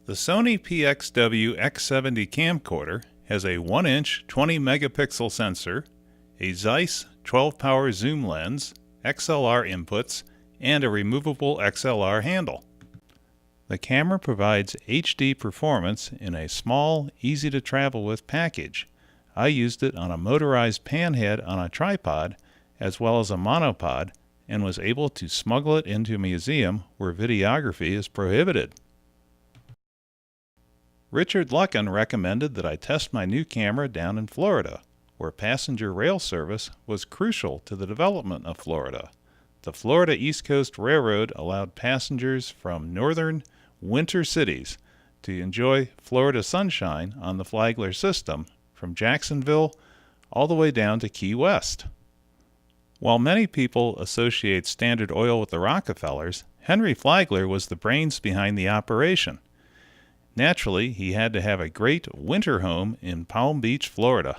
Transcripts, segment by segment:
The Sony PXW-X70 camcorder has a 1-inch 20 megapixel sensor, a Zeiss 12-power zoom lens, XLR inputs, and a removable XLR handle. The camera provides HD performance in a small, easy-to-travel-with package. I used it on a motorized panhead on a tripod as well as a monopod and was able to smuggle it into a museum where videography is prohibited. Richard Luckin recommended that I test my new camera down in Florida, where passenger rail service was crucial to the development of Florida. The Florida East Coast Railroad allowed passengers from northern winter cities to enjoy Florida sunshine on the Flagler system from Jacksonville all the way down to Key West. While many people associate Standard Oil with the Rockefellers, Henry Flagler was the brains behind the operation. Naturally, he had to have a great winter home in Palm Beach, Florida.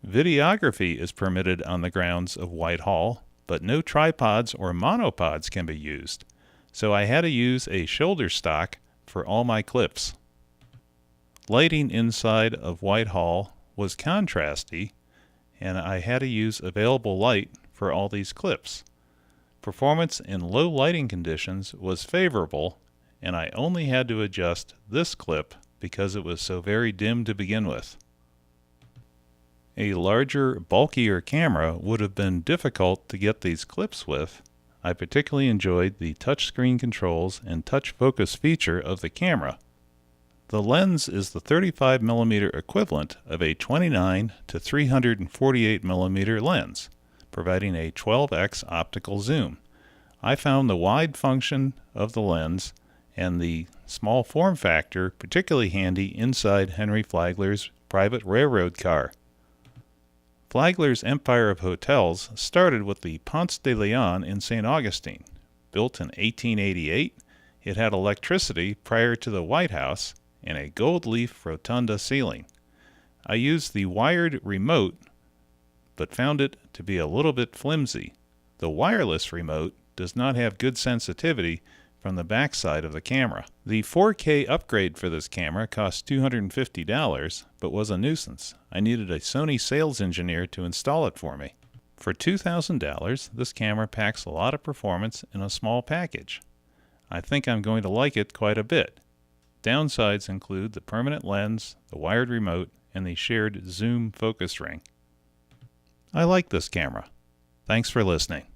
Videography is permitted on the grounds of Whitehall, but no tripods or monopods can be used, so I had to use a shoulder stock for all my clips. Lighting inside of Whitehall was contrasty, and I had to use available light for all these clips. Performance in low lighting conditions was favorable, and I only had to adjust this clip because it was so very dim to begin with. A larger, bulkier camera would have been difficult to get these clips with. I particularly enjoyed the touchscreen controls and touch focus feature of the camera. The lens is the 35mm equivalent of a 29 to 348mm lens, providing a 12x optical zoom. I found the wide function of the lens and the small form factor particularly handy inside Henry Flagler's private railroad car. Flagler's empire of hotels started with the Ponce de Leon in St. Augustine. Built in 1888, it had electricity prior to the White House and a gold leaf rotunda ceiling. I used the wired remote, but found it to be a little bit flimsy. The wireless remote does not have good sensitivity from the backside of the camera. The 4K upgrade for this camera cost $250, but was a nuisance. I needed a Sony sales engineer to install it for me. For $2,000, this camera packs a lot of performance in a small package. I think I'm going to like it quite a bit. Downsides include the permanent lens, the wired remote, and the shared zoom focus ring. I like this camera. Thanks for listening.